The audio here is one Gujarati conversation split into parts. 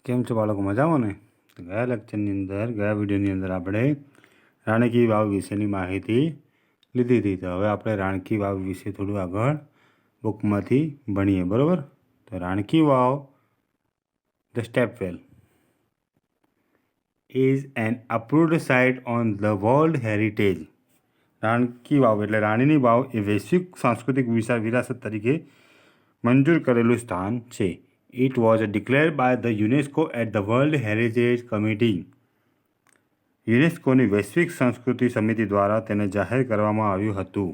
કેમ છો બાળકો, મજામાં ને? ગયા લેક્ચરની અંદર, ગયા વિડીયોની અંદર આપણે રાણકી વાવ વિશેની માહિતી લીધી હતી. તો હવે આપણે રાણકી વાવ વિશે થોડું આગળ બુકમાંથી ભણીએ, બરાબર? તો Ranki Vav the stepwell is an approved site on the world heritage. Ranki Vav એટલે રાણીની વાવ એ વૈશ્વિક સાંસ્કૃતિક વિરાસત તરીકે મંજૂર કરેલું સ્થાન છે. It was declared by the UNESCO at the World Heritage Committee. યુનેસ્કોની વૈશ્વિક સંસ્કૃતિ સમિતિ દ્વારા તેને જાહેર કરવામાં આવ્યું હતું.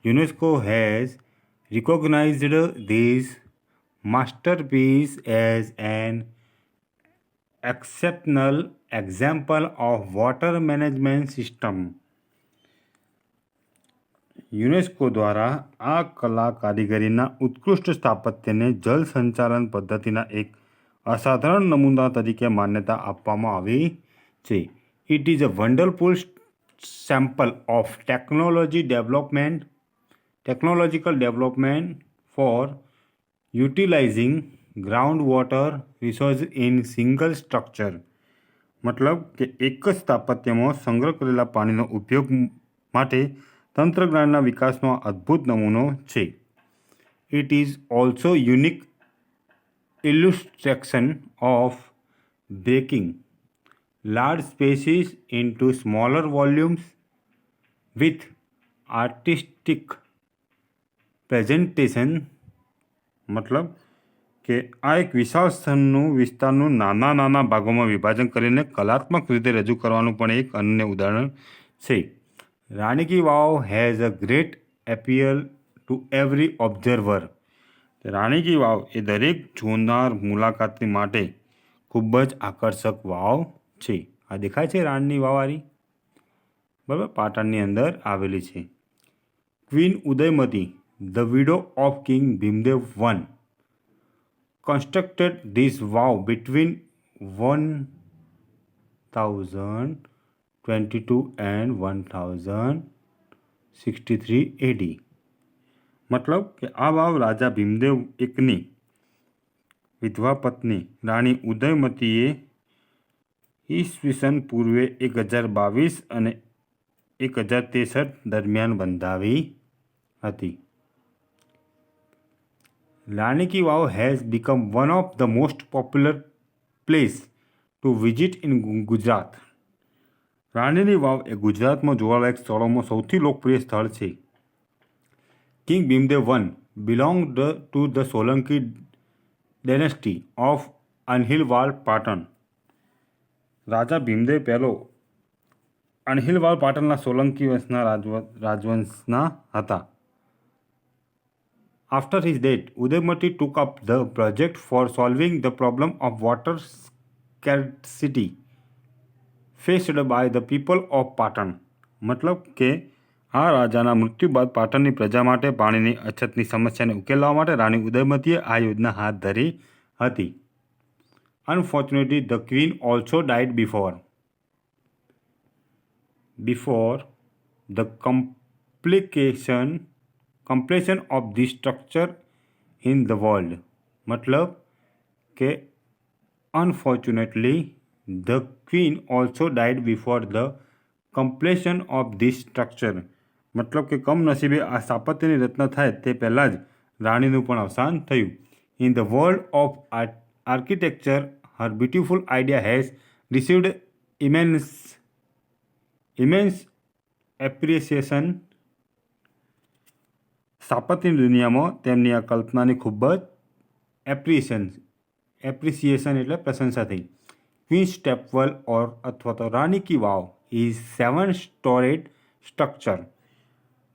UNESCO has recognized this masterpiece as an exceptional example of water management system. UNESCO દ્વારા આ કલા કારીગરીના ઉત્કૃષ્ટ સ્થાપત્યને જલ સંચાલન પદ્ધતિના એક અસાધારણ નમૂના તરીકે માન્યતા આપવામાં આવી છે. It is a wonderful sample of technological development for utilising ground water resource in single structure. મતલબ કે એક જ સ્થાપત્યમાં સંગ્રહ કરેલા પાણીનો ઉપયોગ માટે તંત્રજ્ઞાનના વિકાસનો અદ્ભુત નમૂનો છે. It is also unique illustration of breaking large spaces into smaller volumes with artistic presentation. મતલબ કે આ એક વિશાળ વિસ્તારનું નાના ભાગોમાં વિભાજન કરીને કલાત્મક રીતે રજૂ કરવાનું પણ એક અન્ય ઉદાહરણ છે. Ranki Vav has a great appeal to every observer. Ranki Vav એ દરેક જોનાર મુલાકાતી માટે ખૂબ જ આકર્ષક વાવ છે. આ દેખાય છે રાણની વાવવાળી, બરાબર, પાટણની અંદર આવેલી છે. Queen Udayamati, the widow of king Bhimdev I, constructed this vow between 1022 and 1063 AD. મતલબ કે આ વાવ રાજા ભીમદેવ એકની વિધવા પત્ની રાણી ઉદયમતીએ ઈસવીસન પૂર્વે 1022 અને 1063 દરમિયાન બંધાવી હતી. Ranki Vav has become one of the most popular place to visit in Gujarat. રાણીની વાવ એ ગુજરાતમાં જોવાલાયક સ્થળોમાં સૌથી લોકપ્રિય સ્થળ છે. King Bhimdev I belonged to the Solanki dynasty of Anhilwad Patan. રાજા ભીમદેવ પહેલો અણહિલવાડ પાટણના સોલંકી વંશના રાજવંશના હતા. After his death, Udayamati took up the project for solving the problem of water scarcity faced by the people of Patan. મતલબ કે આ રાજાના મૃત્યુ બાદ પાટણની પ્રજા માટે પાણીની અછતની સમસ્યાને ઉકેલવા માટે રાણી ઉદયમતીએ આ યોજના હાથ ધરી હતી. Unfortunately, the queen also died before the completion of this structure in the world. મતલબ કે unfortunately the queen also died before the completion of this structure. મતલબ કે કમનસીબે આ સ્થાપત્યની રચના થાય તે પહેલાં જ રાણીનું પણ અવસાન થયું. In the world of architecture, her beautiful idea has received immense appreciation. સ્થાપત્યની દુનિયામાં તેમની આ કલ્પનાની ખૂબ જ એપ્રિસિએશન એટલે પ્રશંસા થઈ. ક્વીન સ્ટેપવેલ ઓર અથવા તો Rani ki Vav is 7-storied structure.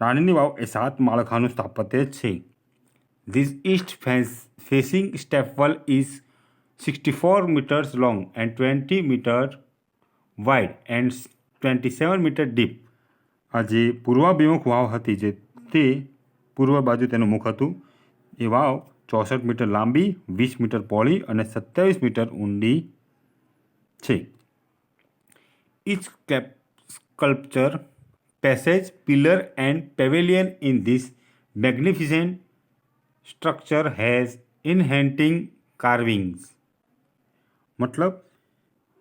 રાણીની વાવ એ 7 માળખાનું સ્થાપત્ય છે. This east facing stepwell is 64 meters long and 20 meters wide and 27 meters deep. આ જે પૂર્વાભિમુખ વાવ હતી, જે તે પૂર્વ બાજુ તેનું મુખ હતું, એ વાવ 64 મીટર લાંબી, 20 મીટર પહોળી અને 27 મીટર ઊંડી છે. Each sculpture, passage, pillar and pavilion in this magnificent structure has enchanting carvings. મતલબ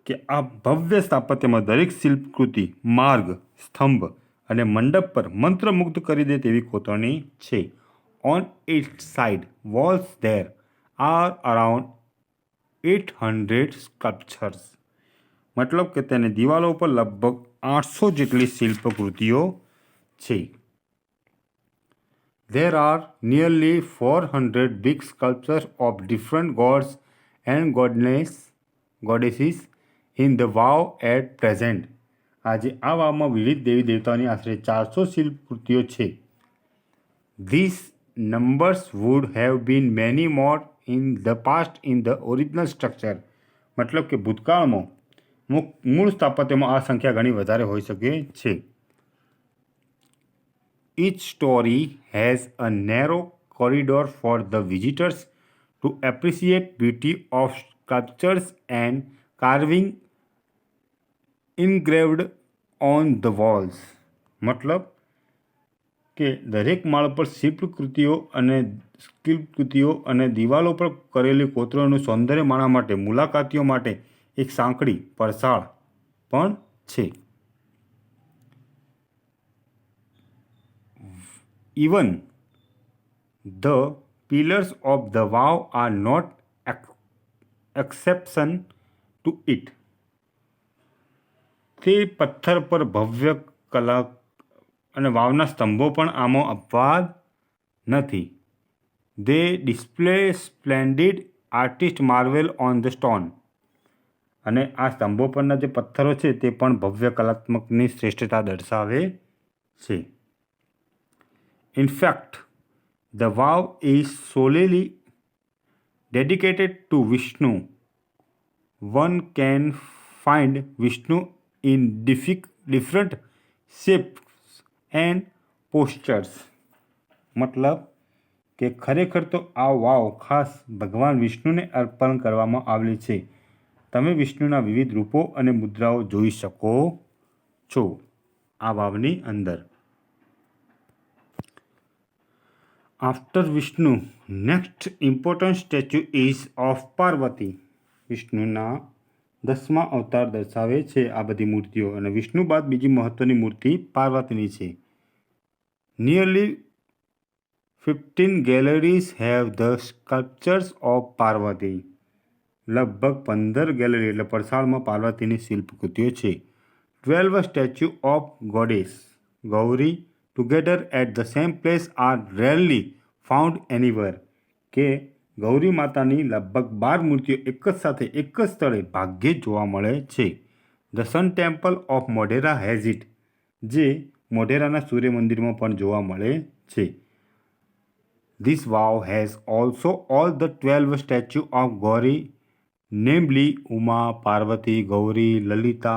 કે આ ભવ્ય સ્થાપત્યમાં દરેક શિલ્પકૃતિ માર્ગ, સ્તંભ અને મંડપ પર મંત્રમુગ્ધ કરી દે તેવી કોતરણી છે. On it's side walls there are around 800 sculptures. મતલબ કે તેની દિવાલો પર લગભગ 800 જેટલી શિલ્પકૃતિઓ છે. There are nearly 400 big sculptures of different gods and goddesses in the wow at present. આજે આ વાવમાં વિવિધ દેવી દેવતાઓની આશરે 400 શિલ્પકૃતિઓ છે. These numbers would have been many more in the past in the original structure. મતલબ કે ભૂતકાળમાં મૂળ સ્થાપત્યમાં આ સંખ્યા ઘણી વધારે હોઈ શકે છે. Each story has a narrow corridor for the visitors to appreciate beauty of sculptures and carving engraved on the walls. મતલબ કે દરેક માળ પર શિલ્પકૃતિઓ અને દિવાલો પર કરેલી કોતરણીનું સૌંદર્ય માણવા માટે મુલાકાતીઓ માટે એક સાંકડી પરસાળ પણ છે. Even the pillars of the wow are not exception to it. તે પથ્થર પર ભવ્ય કલા અને વાવના સ્તંભો પણ આમાં અપવાદ નથી. They display splendid artist marvel on the stone. અને આ સ્તંભો પરના જે પથ્થરો છે તે પણ ભવ્ય કલાત્મકની શ્રેષ્ઠતા દર્શાવે છે. In fact, the wow is solely dedicated to Vishnu. One can find Vishnu in different shapes and postures. મતલબ કે ખરેખર તો આ વાવ ખાસ ભગવાન વિષ્ણુને અર્પણ કરવામાં આવેલી છે. તમે વિષ્ણુના વિવિધ રૂપો અને મુદ્રાઓ જોઈ શકો છો આ વાવની અંદર. After Vishnu, next important statue is of Parvati. વિષ્ણુના 10મા અવતાર દર્શાવે છે આ બધી મૂર્તિઓ અને વિષ્ણુ બાદ બીજી મહત્વની મૂર્તિ પાર્વતીની છે. Nearly 15 galleries have the sculptures of Parvati. લગભગ 15 ગેલેરી એટલે પરસાળમાં પાર્વતીની શિલ્પકૃતિઓ છે. 12 statues of goddess Gauri together at the same place are rarely found anywhere. કે ગૌરી માતાની લગભગ 12 મૂર્તિઓ એક જ સાથે એક જ સ્થળે ભાગ્યે જોવા મળે છે. The Sun Temple of Modhera has it. જે મોઢેરાના સૂર્ય મંદિરમાં પણ જોવા મળે છે. This wow has also all the 12 statues of Gauri, namely Uma, Parvati, Gauri, Lalita,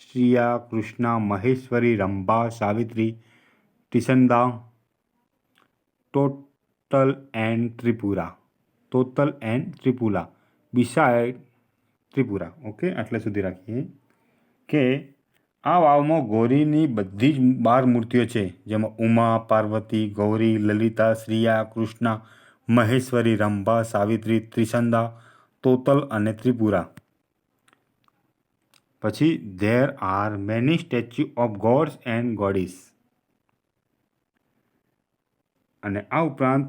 Shriya, Krishna, Maheshwari, Ramba, Savitri, Trisanda, Total and Tripura. Beside Tripura. Okay, આટલે સુધી રાખીએ કે આ વાવમાં ગૌરીની બધી જ 12 મૂર્તિઓ છે, જેમાં ઉમા, પાર્વતી, ગૌરી, લલિતા, શ્રીયા, કૃષ્ણા, મહેશ્વરી, રંભા, સાવિત્રી, ત્રિસંદા, તોતલ અને ત્રિપુરા. પછી there are many statues of gods and goddess. અને આ ઉપરાંત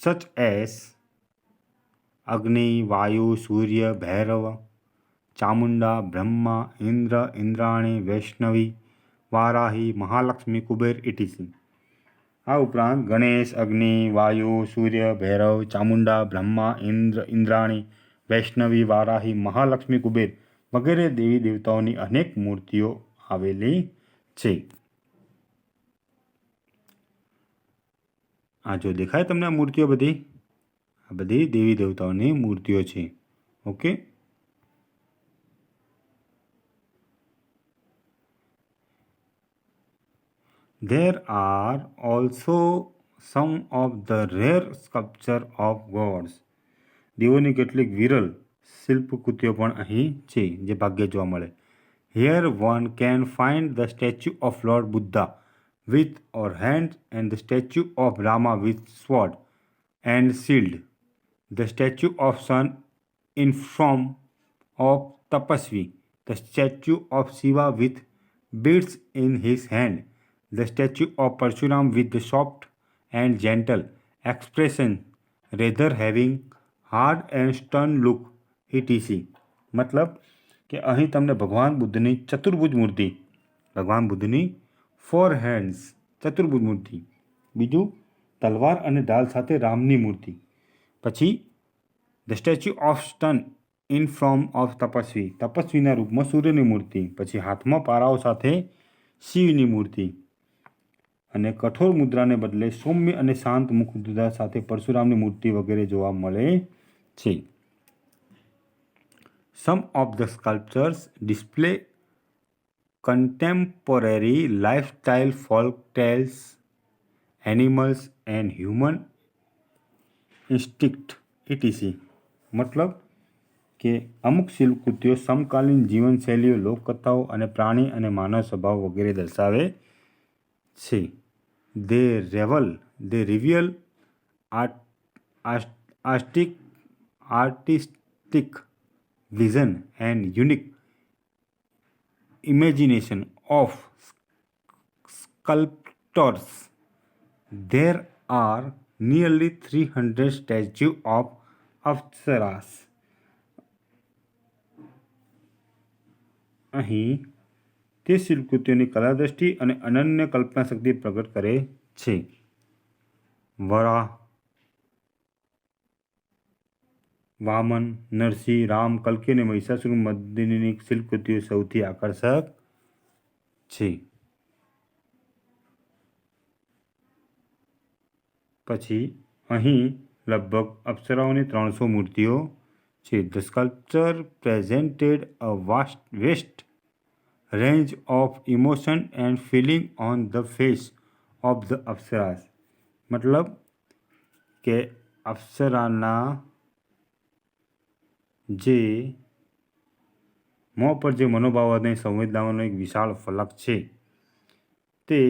such as અગ્નિ, વાયુ, સૂર્ય, ભૈરવ, ચામુંડા, બ્રહ્મા, ઇન્દ્ર, ઇન્દ્રાણી, વૈષ્ણવી, વારાહી, મહાલક્ષ્મી, કુબેર etc. આ ઉપરાંત ગણેશ, અગ્નિ, વાયુ, સૂર્ય, ભૈરવ, ચામુંડા, બ્રહ્મા, ઇન્દ્ર, ઇન્દ્રાણી, વૈષ્ણવી, વારાહી, મહાલક્ષ્મી, કુબેર વગેરે દેવી દેવતાઓની અનેક મૂર્તિઓ આવેલી છે. આ જો દેખાય તમને આ મૂર્તિઓ બધી, આ બધી દેવી દેવતાઓની મૂર્તિઓ છે. Okay, there are also some of the rare sculpture of gods. દેવોની કેટલીક વિરલ શિલ્પકૃતિઓ પણ અહીં છે જે ભાગ્યે જોવા મળે. Here one can find the statue of Lord Buddha with or hands and the statue of Rama with sword and shield, the statue of sun in form of Tapasvi, the statue of Shiva with beads in his hand, the statue of Parshuram with the soft and gentle expression rather having hard and stern look, etc. મતલબ કે અહીં તમને ભગવાન બુદ્ધની ચતુર્ભુજ મૂર્તિ, ભગવાન બુદ્ધની 4 હેન્ડ્સ ચતુર્ભુજ મૂર્તિ, બીજું તલવાર અને ઢાલ સાથે રામની મૂર્તિ, પછી the statue of sun in from of તપસ્વી, તપસ્વીના રૂપમાં સૂર્યની મૂર્તિ, પછી હાથમાં પારાઓ સાથે શિવની મૂર્તિ, અને કઠોર મુદ્રાને બદલે સૌમ્ય અને શાંત મુખ મુદ્રા સાથે પરશુરામની મૂર્તિ વગેરે જોવા મળે છે. Some of the sculptures display contemporary lifestyle, folk tales, animals and human instinct, etc. મતલબ કે અમુક શિલ્પકૃતિઓ સમકાલીન જીવનશૈલીઓ, લોકકથાઓ અને પ્રાણી અને માનવ સ્વભાવ વગેરે દર્શાવે છે. They reveal artistic vision and unique imagination of sculptors. There are nearly 300 statues of Apsaras. અહીં તે શિલ્પકૃતિઓની કલાદૃષ્ટિ અને અનન્ય કલ્પનાશક્તિ પ્રગટ કરે છે. વરાહ, વામન, નરસિંહ, રામ, કલ્કી અને મહિષાસુર મર્દિનીની શિલ્પકૃતિઓ સૌથી આકર્ષક છે. પછી અહીં લગભગ અપ્સરાઓની 300 મૂર્તિઓ છે. The sculpture presented a vast range of emotion and feeling on the face of the Apsaras. મતલબ કે અપ્સરાના જે મોં પર જે મનોભાવ અને સંવેદનાઓનો એક વિશાળ ફલક છે તે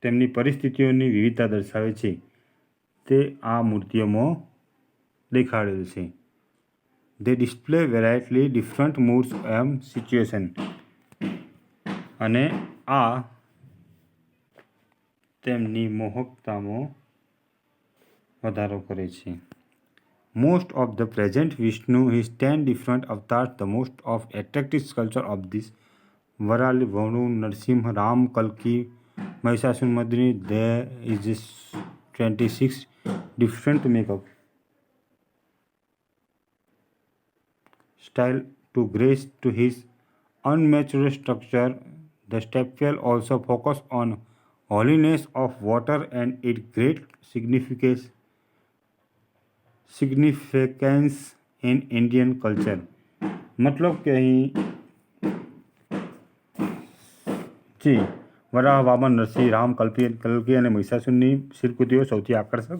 તેમની પરિસ્થિતિઓની વિવિધતા દર્શાવે છે, તે આ મૂર્તિઓમાં દેખાડેલું છે. They display variety different moods and situation. અને આ તેમની મોહકતામાં વધારો કરે છે. Most of the present Vishnu is 10 different avatars. The most of attractive sculpture of this Varali, Vanu, Narsimha, Ram, Kalki, Mahishasuramadini. There is 26 different makeup style to grace to his unmatched structure. The stepwell also focus on holiness of water and its great significance in Indian culture. मतलब કે અહીં જી વરાહ, વામન, નરસિંહ, રામ, કલ્કી અને મહિષાસુરની શિલ્પકૃતિઓ સૌથી આકર્ષક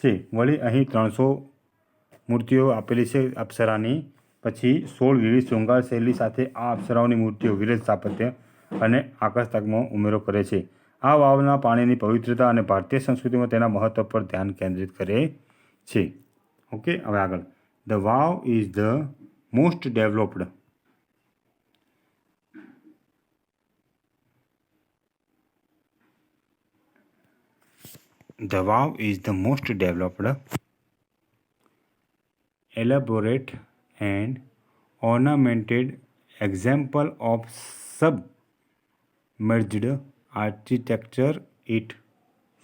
છે. વળી અહીં 300 મૂર્તિઓ આપેલી છે અપ્સરાની. પછી 16 વિવિધ શૃંગાર શૈલી સાથે આ અપ્સરાઓની મૂર્તિઓ વિરલ સ્થાપત્ય અને આકર્ષકમાં ઉમેરો કરે છે. આ વાવના પાણીની પવિત્રતા અને ભારતીય સંસ્કૃતિમાં તેના મહત્વ પર ધ્યાન કેન્દ્રિત કરે છે. ઓકે, હવે આગળ. The vav is the most developed. The wow is the most developed, elaborate and ornamented example of submerged architecture. It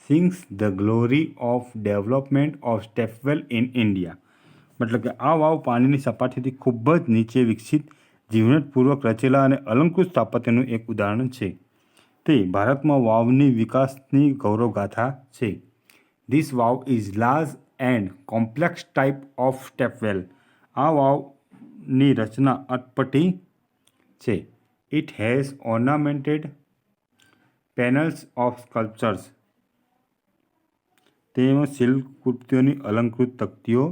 sings the glory of development of stepwell in India. मतलब કે આ વાવ પાણીની સપાટીથી ખૂબ જ નીચે વિકસિત જીવનપૂર્વક રચેલા અને અલંકૃત સ્થાપત્યનું એક ઉદાહરણ છે. તે ભારતમાં વાવની વિકાસની ગૌરવગાથા છે. This wow is large and complex type of stepwell. આ વાવની રચના અટપટી છે. It has ornamented panels of sculptures. તેમાં શિલ્પકૃતિઓની અલંકૃત તકતીઓ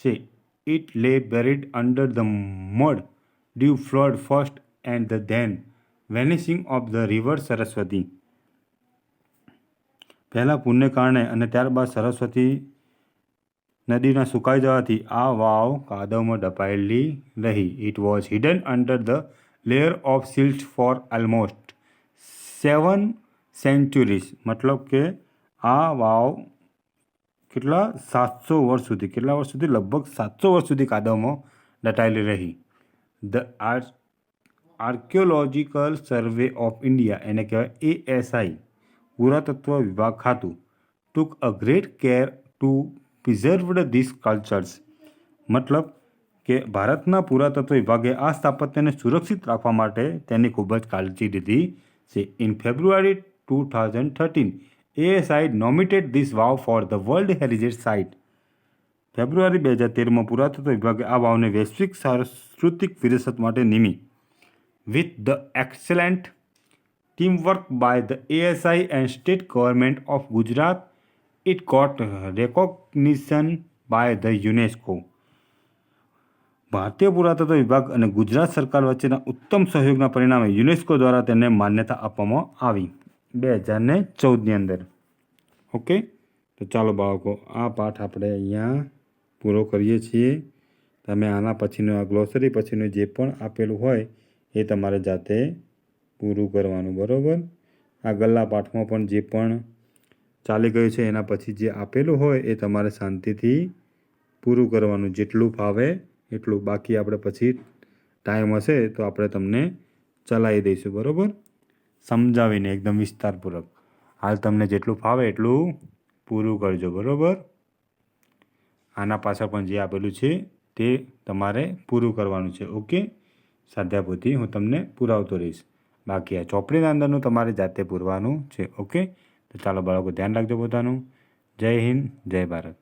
છે. It lay buried under the mud due flood first and the then vanishing of the river Saraswati. પહેલાં પૂરને કારણે અને ત્યારબાદ સરસ્વતી નદીના સુકાઈ જવાથી આ વાવ કાદવમાં દબાયેલી રહી. It was hidden under the layer of silt for almost 7 centuries. મતલબ કે આ વાવ કેટલા 700 વર્ષ સુધી, કેટલા વર્ષ સુધી? લગભગ 700 વર્ષ સુધી કાદવમાં દટાયેલી રહી. The archaeological survey of India, એને કહેવાય ASI, પુરાતત્વ વિભાગ ખાતું, took a great care to preserved this cultures. મતલબ કે ભારતના પુરાતત્વ વિભાગે આ સ્થાપત્યને સુરક્ષિત રાખવા માટે તેની ખૂબ જ કાળજી લીધી છે. In February 2013, ASI nominated this vav for the world heritage site. ફેબ્રુઆરી 2013માં પુરાતત્વ વિભાગે આ વાવને વૈશ્વિક સાંસ્કૃતિક વિરાસત માટે નિમી. With the excellent teamwork by the ASI and state government of Gujarat, it got recognition by the UNESCO. ભારતીય પુરાતત્વ વિભાગ અને ગુજરાત સરકાર વચ્ચેના ઉત્તમ સહયોગના પરિણામે યુનેસ્કો દ્વારા તેને માન્યતા આપવામાં આવી 2014ની અંદર. ઓકે, તો ચાલો બાળકો, આ પાઠ આપણે અહીંયા પૂરો કરીએ છીએ. તમે આના પછીનું આ ગ્લોસરી પછીનું જે પણ આપેલું હોય એ તમારે જાતે પૂરું કરવાનું, બરાબર. આગળના પાઠમાં પણ જે પણ ચાલી ગયું છે એના પછી જે આપેલું હોય એ તમારે શાંતિથી પૂરું કરવાનું, જેટલું ફાવે એટલું. બાકી આપણે પછી ટાઈમ હશે તો આપણે તમને ચલાવી દઈશું, બરાબર, સમજાવીને એકદમ વિસ્તારપૂર્વક. હાલ તમને જેટલું ફાવે એટલું પૂરું કરજો, બરાબર. આના પાછળ પણ જે આપેલું છે તે તમારે પૂરું કરવાનું છે. ઓકે, સ્વાધ્યાયપોથી હું તમને પુરાવતો રહીશ. બાકી આ ચોપડીના અંદરનું તમારે જાતે પૂરવાનું છે. ઓકે, તો ચાલો બાળકો, ધ્યાન રાખજો પોતાનું. જય હિન્દ, જય ભારત.